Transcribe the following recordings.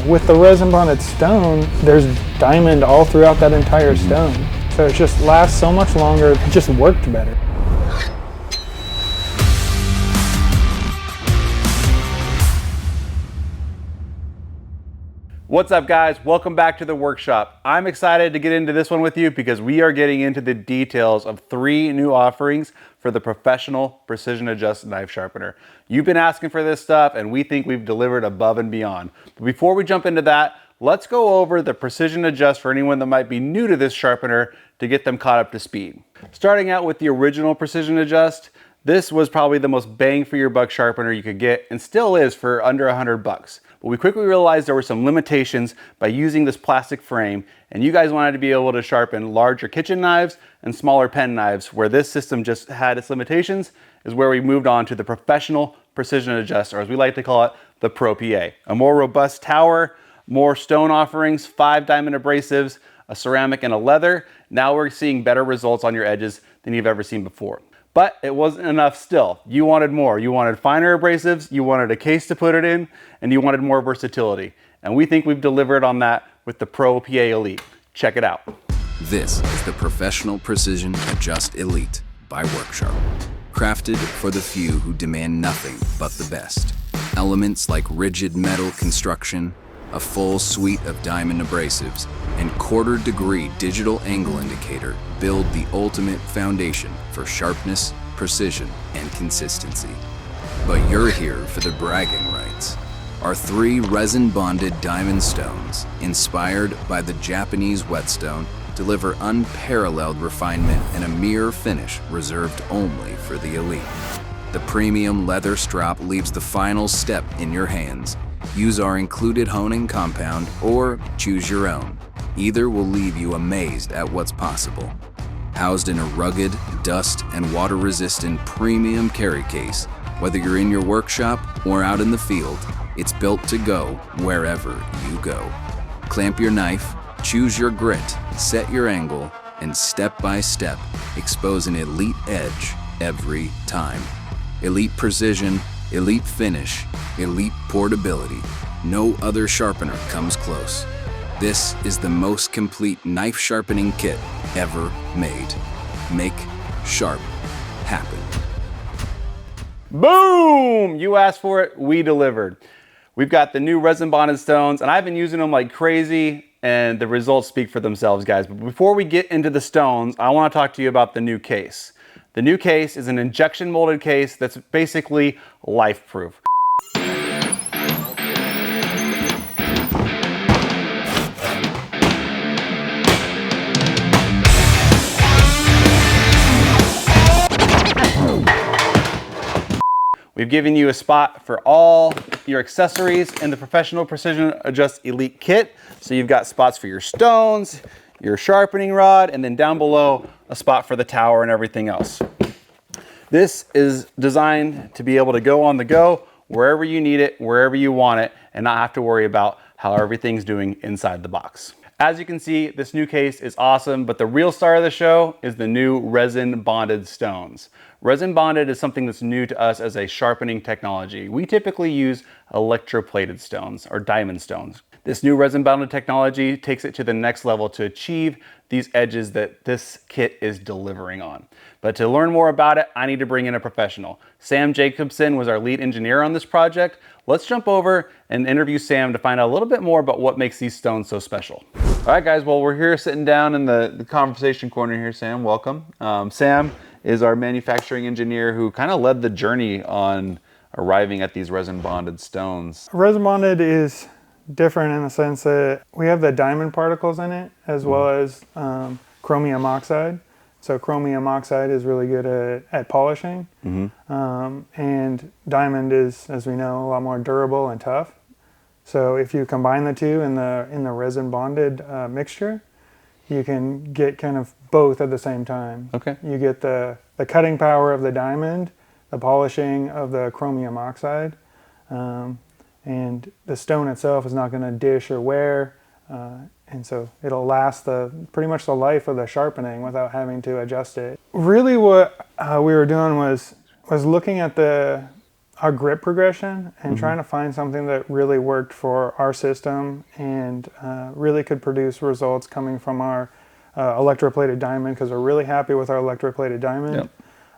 With the resin bonded stone, there's diamond all throughout that entire stone. So it just lasts so much longer, it just worked better. What's up guys, welcome back to the workshop. I'm excited to get into this one with you because we are getting into the details of 3 new offerings for the professional precision adjust knife sharpener. You've been asking for this stuff and we think we've delivered above and beyond. But before we jump into that, let's go over the precision adjust for anyone that might be new to this sharpener to get them caught up to speed. Starting out with the original precision adjust, this was probably the most bang for your buck sharpener you could get and still is for under $100. But we quickly realized there were some limitations by using this plastic frame, and you guys wanted to be able to sharpen larger kitchen knives and smaller pen knives. Where this system just had its limitations is where we moved on to the professional precision adjust, or as we like to call it, the Pro PA. A more robust tower, more stone offerings, 5 diamond abrasives, a ceramic and a leather. Now we're seeing better results on your edges than you've ever seen before. But it wasn't enough still. You wanted more. You wanted finer abrasives, you wanted a case to put it in, and you wanted more versatility. And we think we've delivered on that with the Pro PA Elite. Check it out. This is the Professional Precision Adjust Elite by Worksharp. Crafted for the few who demand nothing but the best. Elements like rigid metal construction, a full suite of diamond abrasives, and quarter-degree digital angle indicator build the ultimate foundation for sharpness, precision, and consistency. But you're here for the bragging rights. Our 3 resin-bonded diamond stones, inspired by the Japanese whetstone, deliver unparalleled refinement and a mirror finish reserved only for the elite. The premium leather strop leaves the final step in your hands. Use our included honing compound or choose your own. Either will leave you amazed at what's possible. Housed in a rugged, dust and water-resistant premium carry case, whether you're in your workshop or out in the field, it's built to go wherever you go. Clamp your knife, choose your grit, set your angle, and step by step, expose an elite edge every time. Elite precision, elite finish, elite portability. No other sharpener comes close. This is the most complete knife sharpening kit ever made. Make sharp happen. Boom! You asked for it, we delivered. We've got the new resin bonded stones and I've been using them like crazy and the results speak for themselves, guys. But before we get into the stones, I want to talk to you about the new case. The new case is an injection molded case that's basically life-proof. We've given you a spot for all your accessories in the Professional Precision Adjust Elite Kit. So you've got spots for your stones, your sharpening rod, and then down below, a spot for the tower and everything else. This is designed to be able to go on the go, wherever you need it, wherever you want it, and not have to worry about how everything's doing inside the box. As you can see, this new case is awesome, but the real star of the show is the new resin bonded stones. Resin bonded is something that's new to us as a sharpening technology. We typically use electroplated stones or diamond stones. This new resin bonded technology takes it to the next level to achieve these edges that this kit is delivering on. But to learn more about it, I need to bring in a professional. Sam Jacobson was our lead engineer on this project. Let's jump over and interview Sam to find out a little bit more about what makes these stones so special. All right, guys, well, we're here sitting down in the conversation corner here. Sam, welcome. Sam is our manufacturing engineer who kind of led the journey on arriving at these resin bonded stones. Resin bonded is different in the sense that we have the diamond particles in it as well as chromium oxide. So chromium oxide is really good at polishing, and diamond is, as we know, a lot more durable and tough. So if you combine the two in the resin bonded mixture, you can get kind of both at the same time. Okay. You get the cutting power of the diamond, the polishing of the chromium oxide, and the stone itself is not going to dish or wear, and so it'll last pretty much the life of the sharpening without having to adjust it. Really what we were doing was looking at our grip progression and trying to find something that really worked for our system and really could produce results coming from our electroplated diamond, because we're really happy with our electroplated diamond. Yep.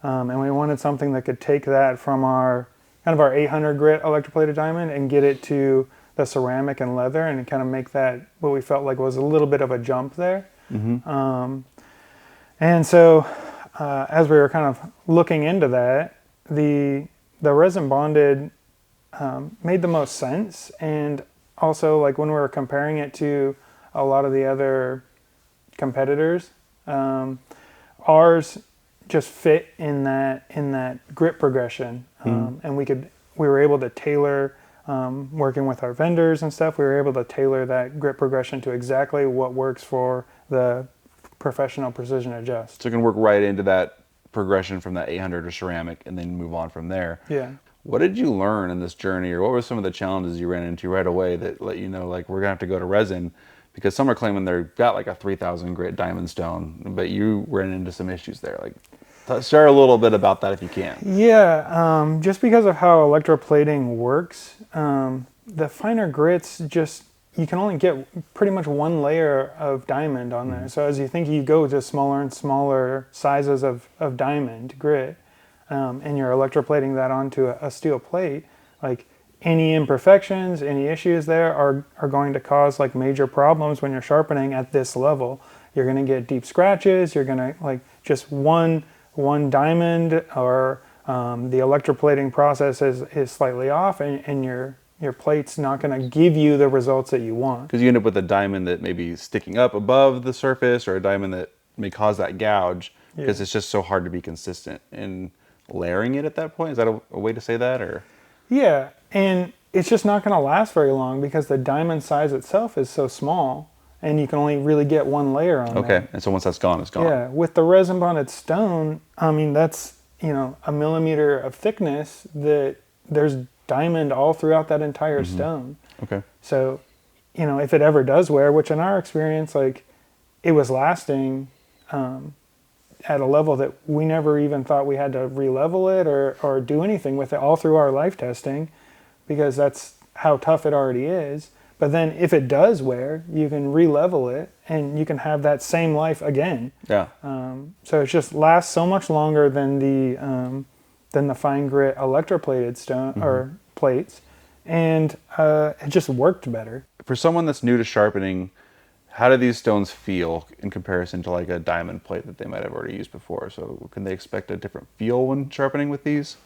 And we wanted something that could take that from our kind of our 800 grit electroplated diamond and get it to the ceramic and leather, and kind of make that what we felt like was a little bit of a jump there. And so as we were kind of looking into that, the resin bonded made the most sense. And also, like, when we were comparing it to a lot of the other competitors, ours just fit in that grip progression. And we were able to tailor, working with our vendors and stuff, we were able to tailor that grip progression to exactly what works for the professional precision adjust. So it can work right into that progression from that 800 or ceramic and then move on from there. Yeah. What did you learn in this journey, or what were some of the challenges you ran into right away that let you know, like, we're gonna have to go to resin? Because some are claiming they've got like a 3,000 grit diamond stone, but you ran into some issues there. Like, share a little bit about that if you can. Yeah, just because of how electroplating works, the finer grits you can only get pretty much one layer of diamond on there. So as you go to smaller and smaller sizes of diamond grit, and you're electroplating that onto a steel plate, like, any imperfections, any issues there are going to cause like major problems when you're sharpening at this level. You're going to get deep scratches. You're going to, like, just one diamond, or the electroplating process is slightly off, and your plate's not going to give you the results that you want. Because you end up with a diamond that may be sticking up above the surface, or a diamond that may cause that gouge, because it's just so hard to be consistent in layering it at that point. Is that a way to say that, or? Yeah, and it's just not going to last very long because the diamond size itself is so small, and you can only really get one layer on Okay, there. and so once that's gone, it's gone. Yeah, with the resin bonded stone, I mean, that's, a millimeter of thickness, that there's diamond all throughout that entire stone. Okay. So, if it ever does wear, which in our experience, like, it was lasting at a level that we never even thought we had to re-level it or do anything with it all through our life testing, because that's how tough it already is. But then if it does wear, you can re-level it and you can have that same life again. Yeah. So it just lasts so much longer than the fine grit electroplated stone or plates, and it just worked better. For someone that's new to sharpening, how do these stones feel in comparison to like a diamond plate that they might have already used before? So can they expect a different feel when sharpening with these?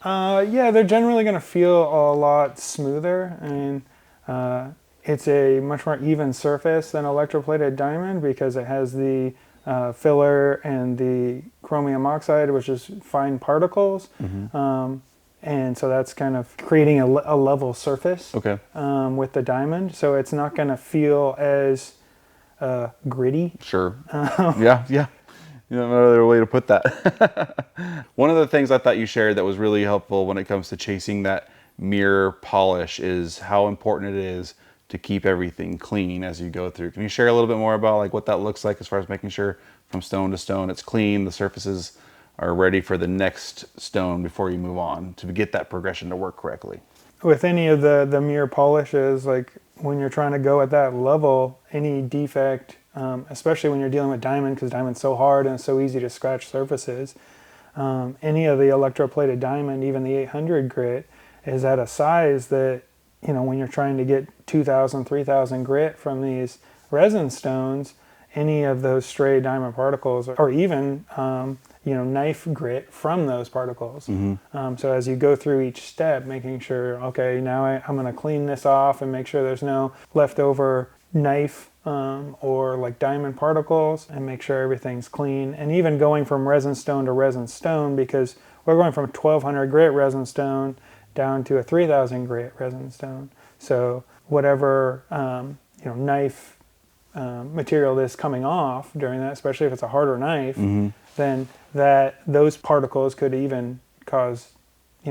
Yeah, they're generally going to feel a lot smoother, and it's a much more even surface than electroplated diamond, because it has the filler and the chromium oxide, which is fine particles. And so that's kind of creating a level surface with the diamond. So it's not going to feel as gritty. Sure. Yeah. No other way to put that. One of the things I thought you shared that was really helpful when it comes to chasing that mirror polish is how important it is to keep everything clean as you go through. Can you share a little bit more about like what that looks like as far as making sure from stone to stone it's clean, the surfaces are ready for the next stone before you move on, to get that progression to work correctly? With any of the mirror polishes, like when you're trying to go at that level, any defect, especially when you're dealing with diamond, because diamond's so hard and it's so easy to scratch surfaces, any of the electroplated diamond, even the 800 grit, is at a size that, when you're trying to get 2,000, 3,000 grit from these resin stones, any of those stray diamond particles, or even knife grit from those particles. So as you go through each step, making sure, okay, now I'm going to clean this off and make sure there's no leftover knife or like diamond particles, and make sure everything's clean. And even going from resin stone to resin stone, because we're going from 1,200 grit resin stone down to a 3,000 grit resin stone. So whatever knife material that's coming off during that, especially if it's a harder knife, then those particles could even cause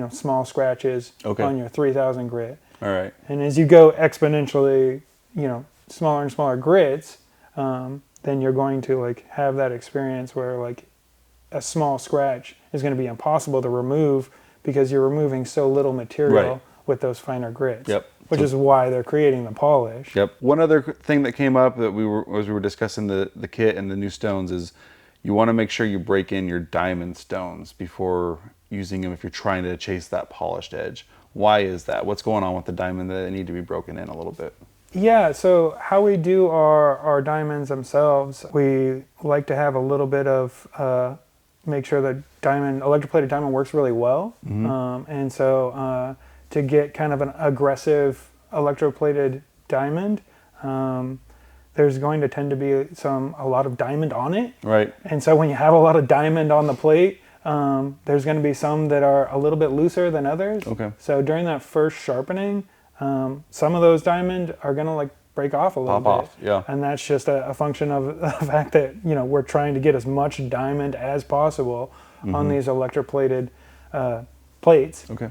small scratches on your 3,000 grit. All right. And as you go exponentially, smaller and smaller grits, then you're going to like have that experience where like a small scratch is going to be impossible to remove because you're removing so little material Right. with those finer grits. Yep. Which is why they're creating the polish. Yep. One other thing that came up that as we were discussing the kit and the new stones is you want to make sure you break in your diamond stones before using them if you're trying to chase that polished edge. Why is that? What's going on with the diamond that they need to be broken in a little bit? Yeah, so how we do our diamonds themselves, we like to have a little bit of, make sure the electroplated diamond works really well. And so to get kind of an aggressive electroplated diamond, there's going to tend to be a lot of diamond on it. Right. And so when you have a lot of diamond on the plate, there's going to be some that are a little bit looser than others. Okay. So during that first sharpening, some of those diamond are going to like break off a little bit. Pop off, yeah. And that's just a function of the fact that, we're trying to get as much diamond as possible on these electroplated plates. Okay.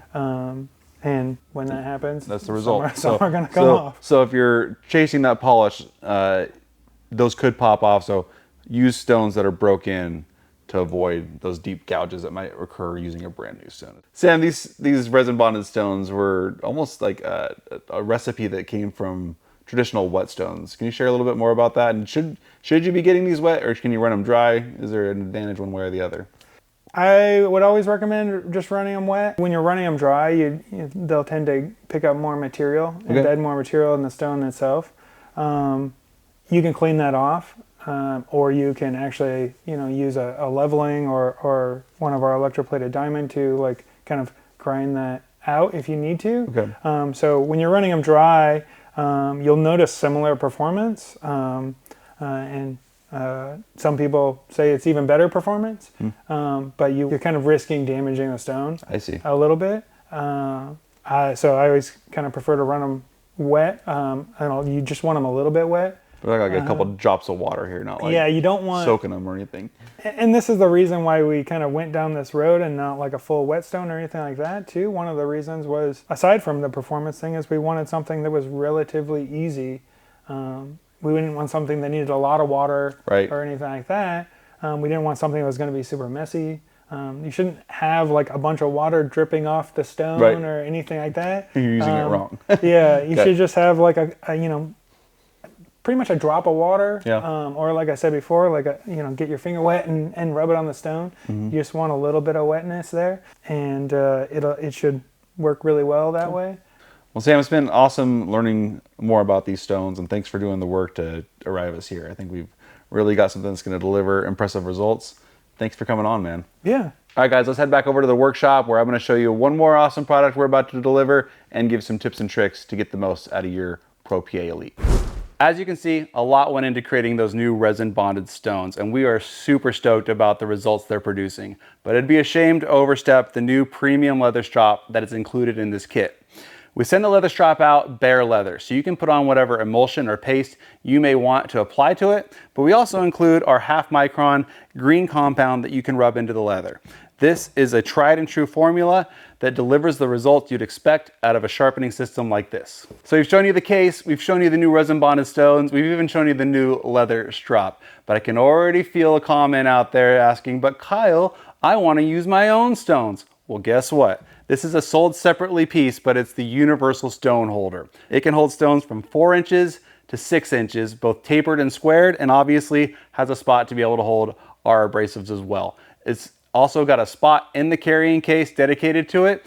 And when that happens, That's the result. Some are going to come off. So if you're chasing that polish, those could pop off. So use stones that are broken to avoid those deep gouges that might occur using a brand new stone. Sam, these resin bonded stones were almost like a recipe that came from traditional wet stones. Can you share a little bit more about that? And should you be getting these wet, or can you run them dry? Is there an advantage one way or the other? I would always recommend just running them wet. When you're running them dry, they'll tend to pick up more material, embed more material in the stone itself. You can clean that off, or you can actually, use a leveling or one of our electroplated diamond to like kind of grind that out if you need to. Okay. So when you're running them dry, you'll notice similar performance, and some people say it's even better performance, but you're kind of risking damaging the stone. I see. A little bit. So I always kind of prefer to run them wet, and you just want them a little bit wet. But like a couple drops of water here, not like you don't want soaking them or anything. And this is the reason why we kind of went down this road and not like a full whetstone or anything like that too. One of the reasons was, aside from the performance thing, is we wanted something that was relatively easy. We didn't want something that needed a lot of water or anything like that. We didn't want something that was going to be super messy. You shouldn't have like a bunch of water dripping off the stone or anything like that. You're using it wrong. Yeah, you should just have like a pretty much a drop of water, or like I said before, like get your finger wet and rub it on the stone. You just want a little bit of wetness there, and it should work really well that way. Well, Sam, it's been awesome learning more about these stones, and thanks for doing the work to arrive us here. I think we've really got something that's going to deliver impressive results. Thanks for coming on, man. Yeah. All right, guys, let's head back over to the workshop where I'm going to show you one more awesome product we're about to deliver and give some tips and tricks to get the most out of your Pro PA Elite. As you can see, a lot went into creating those new resin bonded stones, and we are super stoked about the results they're producing. But it'd be a shame to overstep the new premium leather strop that is included in this kit. We send the leather strop out bare leather, so you can put on whatever emulsion or paste you may want to apply to it, but we also include our 1/2 micron green compound that you can rub into the leather. This is a tried and true formula that delivers the results you'd expect out of a sharpening system like this. So we've shown you the case, we've shown you the new resin bonded stones, we've even shown you the new leather strop. But I can already feel a comment out there asking, but Kyle, I want to use my own stones. Well, guess what? This is a sold separately piece, but it's the universal stone holder. It can hold stones from 4 inches to 6 inches, both tapered and squared, and obviously has a spot to be able to hold our abrasives as well. It's also got a spot in the carrying case dedicated to it.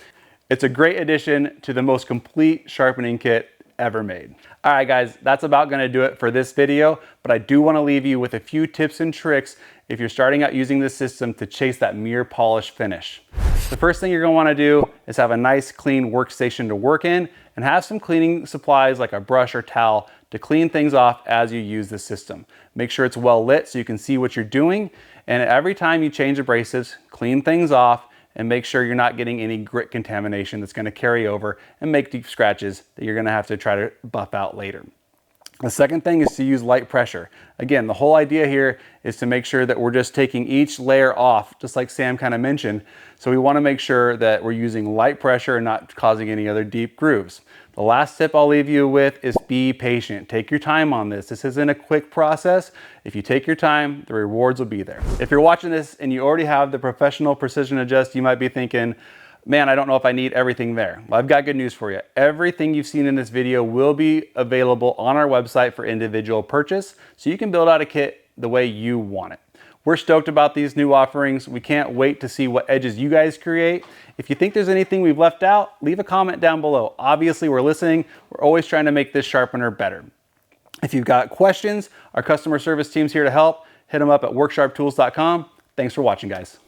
It's a great addition to the most complete sharpening kit ever made. All right, guys, that's about gonna do it for this video, but I do wanna leave you with a few tips and tricks if you're starting out using this system to chase that mirror polish finish. The first thing you're gonna wanna do is have a nice clean workstation to work in and have some cleaning supplies like a brush or towel to clean things off as you use the system. Make sure it's well lit so you can see what you're doing, and every time you change abrasives, clean things off and make sure you're not getting any grit contamination that's gonna carry over and make deep scratches that you're gonna have to try to buff out later. The second thing is to use light pressure. Again, the whole idea here is to make sure that we're just taking each layer off, just like Sam kind of mentioned. So we want to make sure that we're using light pressure and not causing any other deep grooves. The last tip I'll leave you with is be patient. Take your time on this. This isn't a quick process. If you take your time, the rewards will be there. If you're watching this and you already have the professional precision adjust, you might be thinking, man, I don't know if I need everything there. Well, I've got good news for you. Everything you've seen in this video will be available on our website for individual purchase, so you can build out a kit the way you want it. We're stoked about these new offerings. We can't wait to see what edges you guys create. If you think there's anything we've left out, leave a comment down below. Obviously, we're listening. We're always trying to make this sharpener better. If you've got questions, our customer service team's here to help. Hit them up at worksharptools.com. Thanks for watching, guys.